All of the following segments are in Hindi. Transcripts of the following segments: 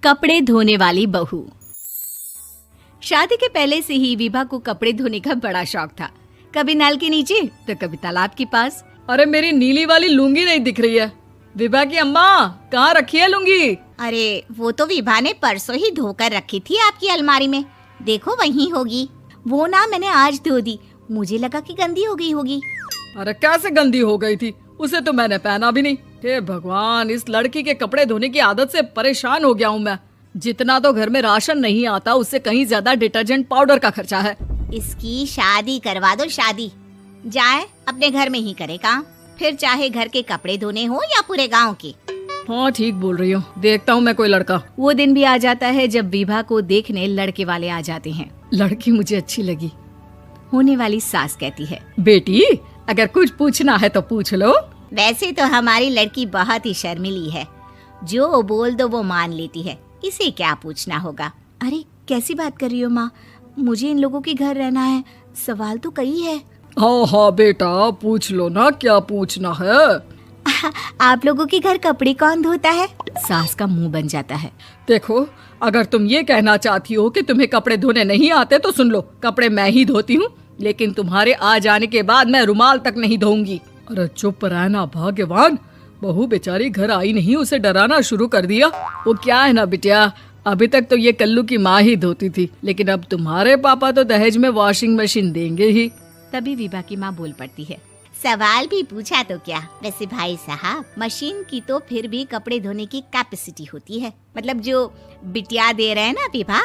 कपड़े धोने वाली बहू। शादी के पहले से ही विभा को कपड़े धोने का बड़ा शौक था। कभी नल के नीचे तो कभी तालाब के पास। अरे मेरी नीली वाली लुंगी नहीं दिख रही है। विभा की अम्मा, कहाँ रखी है लुंगी? अरे वो तो विभा ने परसों ही धोकर रखी थी आपकी अलमारी में, देखो वहीं होगी। वो ना मैंने आज धो दी, मुझे लगा कि गंदी हो गई होगी। अरे कैसे गंदी हो गई थी? उसे तो मैंने पहना भी नहीं। हे भगवान, इस लड़की के कपड़े धोने की आदत से परेशान हो गया हूँ मैं। जितना तो घर में राशन नहीं आता, उससे कहीं ज्यादा डिटर्जेंट पाउडर का खर्चा है। इसकी शादी करवा दो, शादी जाए अपने घर में ही करे काम, फिर चाहे घर के कपड़े धोने हो या पूरे गांव के। हाँ ठीक बोल रही हो, देखता हूँ मैं कोई लड़का। वो दिन भी आ जाता है जब विभा को देखने लड़के वाले आ जाते हैं। लड़की मुझे अच्छी लगी। होने वाली सास कहती है, बेटी अगर कुछ पूछना है तो पूछ लो। वैसे तो हमारी लड़की बहुत ही शर्मीली है, जो बोल दो वो मान लेती है, इसे क्या पूछना होगा। अरे कैसी बात कर रही हो माँ, मुझे इन लोगों के घर रहना है, सवाल तो कई है। हाँ हाँ बेटा, पूछ लो ना, क्या पूछना है। आप लोगों के घर कपड़े कौन धोता है? सास का मुंह बन जाता है। देखो, अगर तुम ये कहना चाहती हो कि तुम्हें कपड़े धोने नहीं आते तो सुन लो, कपड़े मैं ही धोती हूँ, लेकिन तुम्हारे आ जाने के बाद मैं रुमाल तक नहीं धोऊंगी। अरे चुप रहना भाग्यवान, बहू बेचारी घर आई नहीं, उसे डराना शुरू कर दिया। वो क्या है ना बिटिया, अभी तक तो ये कल्लू की माँ ही धोती थी, लेकिन अब तुम्हारे पापा तो दहेज में वॉशिंग मशीन देंगे ही। तभी विभा की माँ बोल पड़ती है, सवाल भी पूछा तो क्या। वैसे भाई साहब, मशीन की तो फिर भी कपड़े धोने की कैपेसिटी होती है। मतलब जो बिटिया दे रहे हैं ना विभा,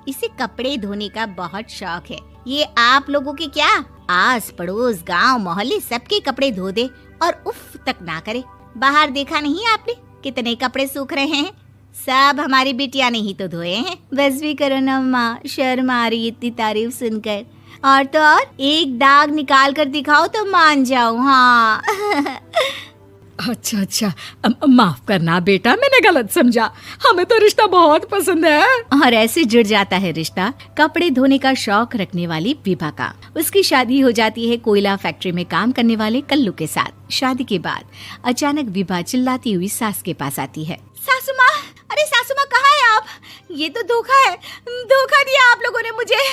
इसे कपड़े धोने का बहुत शौक है। ये आप लोगों के क्या, आस पड़ोस गांव मोहल्ले सबके कपड़े धो दे और उफ तक ना करे। बाहर देखा नहीं आपने कितने कपड़े सूख रहे हैं? सब हमारी बिटिया ने ही तो धोए हैं। बस भी करो ना माँ, शर्म आ रही इतनी तारीफ सुनकर। और तो और एक दाग निकाल कर दिखाओ तो मान जाऊं। हाँ अच्छा, माफ करना बेटा, मैंने गलत समझा। हमें तो रिश्ता बहुत पसंद है। और ऐसे जुड़ जाता है रिश्ता कपड़े धोने का शौक रखने वाली विभा का। उसकी शादी हो जाती है कोयला फैक्ट्री में काम करने वाले कल्लू के साथ। शादी के बाद अचानक विभा चिल्लाती हुई सास के पास आती है। सासू माँ, अरे सासू माँ कहाँ है आप? ये तो धोखा है, धोखा दिया आप लोगों ने मुझे।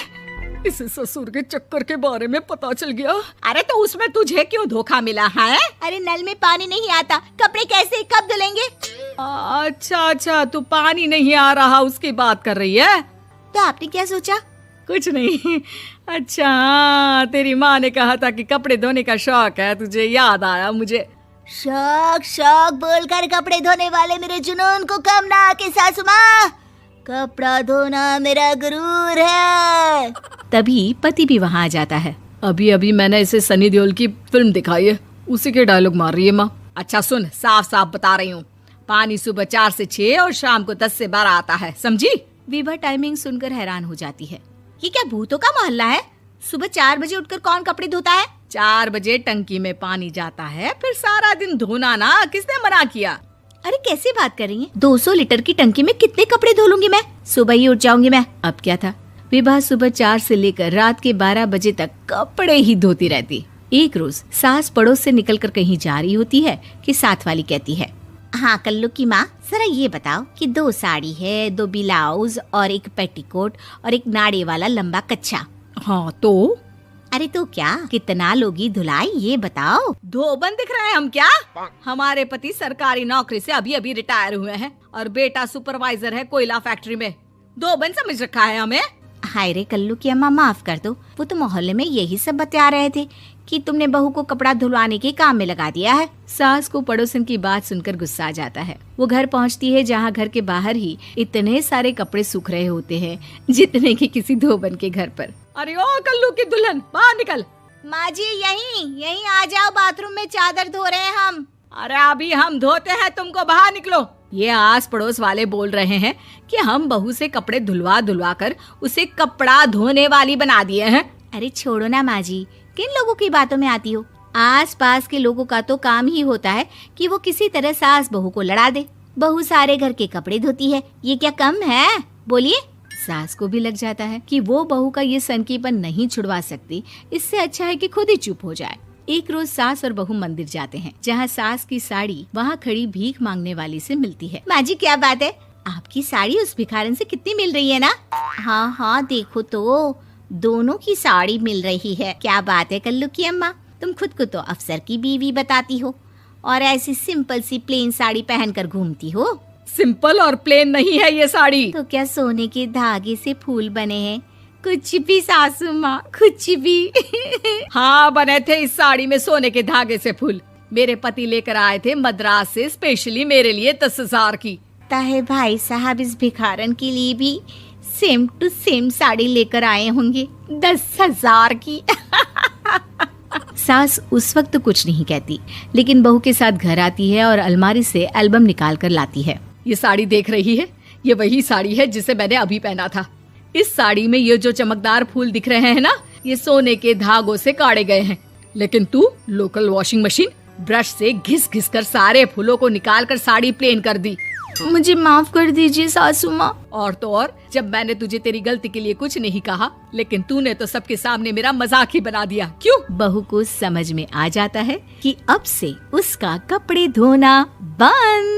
इसे ससुर के चक्कर के बारे में पता चल गया। अरे तो उसमें तुझे क्यों धोखा मिला है? अरे नल में पानी नहीं आता, कपड़े कैसे कब धुलेंगे? अच्छा, तू पानी नहीं आ रहा उसकी बात कर रही है। तो आपने क्या सोचा? कुछ नहीं। अच्छा, तेरी माँ ने कहा था कि कपड़े धोने का शौक है तुझे, याद आया मुझे। शौक बोलकर कपड़े धोने वाले मेरे जुनून को कम ना आके सासू माँ, कपड़ा धोना मेरा गुरूर है। तभी पति भी वहाँ आ जाता है। अभी मैंने इसे सनी देओल की फिल्म दिखाई है, उसी के डायलॉग मार रही है माँ। अच्छा सुन, साफ बता रही हूँ, पानी सुबह 4 से 6 और शाम को 10 से 12 आता है, समझी? विभा टाइमिंग सुनकर हैरान हो जाती है। ये क्या भूतों का मोहल्ला है? सुबह 4 बजे उठकर कौन कपड़े धोता है? 4 बजे टंकी में पानी जाता है, फिर सारा दिन धोना ना, किसने मना किया? अरे कैसी बात कर रही हैं? 200 लीटर की टंकी में कितने कपड़े धो लूंगी मैं? सुबह ही उठ जाऊंगी मैं। अब क्या था, विभा सुबह 4 से लेकर रात के 12 बजे तक कपड़े ही धोती रहती। एक रोज सास पड़ोस से निकलकर कहीं जा रही होती है कि साथ वाली कहती है, हाँ कल्लू की माँ, जरा ये बताओ कि 2 साड़ी है, 2 ब्लाउज और एक पेटीकोट और एक नाड़े वाला लंबा कच्छा। हाँ तो? अरे तो क्या, कितना लोगी धुलाई ये बताओ। धोबन दिख रहे हैं हम क्या? हमारे पति सरकारी नौकरी से अभी रिटायर हुए हैं और बेटा सुपरवाइजर है कोयला फैक्ट्री में। धोबन समझ रखा है हमें। हाय रे कल्लू की अम्मा, माफ कर दो, वो तो मोहल्ले में यही सब बता रहे थे कि तुमने बहू को कपड़ा धुलवाने के काम में लगा दिया है। सास को पड़ोसन की बात सुनकर गुस्सा आ जाता है। वो घर पहुंचती है जहां घर के बाहर ही इतने सारे कपड़े सूख रहे होते हैं जितने कि किसी धोबन के घर पर। अरे ओ कल्लू की दुल्हन, बाहर निकल। माँ जी यहीं आ जाओ, बाथरूम में चादर धो रहे हैं हम। अरे अभी हम धोते हैं, तुमको बाहर निकलो। ये आस पड़ोस वाले बोल रहे हैं कि हम बहू से कपड़े धुलवा कर उसे कपड़ा धोने वाली बना दिए हैं। अरे छोड़ो ना माँ जी, किन लोगों की बातों में आती हो? आस पास के लोगों का तो काम ही होता है कि वो किसी तरह सास बहू को लड़ा दे। बहू सारे घर के कपड़े धोती है, ये क्या कम है? बोलिए। सास को भी लग जाता है कि वो बहू का ये सनकीपन नहीं छुड़वा सकती, इससे अच्छा है कि खुद ही चुप हो जाए। एक रोज सास और बहू मंदिर जाते हैं, जहाँ सास की साड़ी वहाँ खड़ी भीख मांगने वाली से मिलती है। माँ जी क्या बात है, आपकी साड़ी उस भिखारन से कितनी मिल रही है ना? हाँ हाँ देखो तो, दोनों की साड़ी मिल रही है। क्या बात है कल्लू की अम्मा, तुम खुद को तो अफसर की बीवी बताती हो और ऐसी सिंपल सी प्लेन साड़ी पहनकर घूमती हो। सिंपल और प्लेन नहीं है ये साड़ी। तो क्या सोने के धागे से फूल बने हैं? कुछ भी सासू माँ, कुछ भी। हाँ बने थे इस साड़ी में सोने के धागे से फूल। मेरे पति लेकर आए थे मद्रास से स्पेशली मेरे लिए 10,000 की। ताहे भाई साहब इस भिखारन के लिए भी सेम टू सेम साड़ी लेकर आए होंगे 10,000 की। सास उस वक्त तो कुछ नहीं कहती, लेकिन बहू के साथ घर आती है और अलमारी से एल्बम निकाल कर लाती है। ये साड़ी देख रही है, ये वही साड़ी है जिसे मैंने अभी पहना था। इस साड़ी में ये जो चमकदार फूल दिख रहे हैं ना, ये सोने के धागों से काढ़े गए हैं। लेकिन तू लोकल वॉशिंग मशीन ब्रश से घिस घिस कर सारे फूलों को निकाल कर साड़ी प्लेन कर दी। मुझे माफ कर दीजिए सासू माँ। और तो और, जब मैंने तुझे तेरी गलती के लिए कुछ नहीं कहा, लेकिन तूने तो सबके सामने मेरा मजाक ही बना दिया। क्यों? बहू को समझ में आ जाता है कि अब से उसका कपड़े धोना बंद।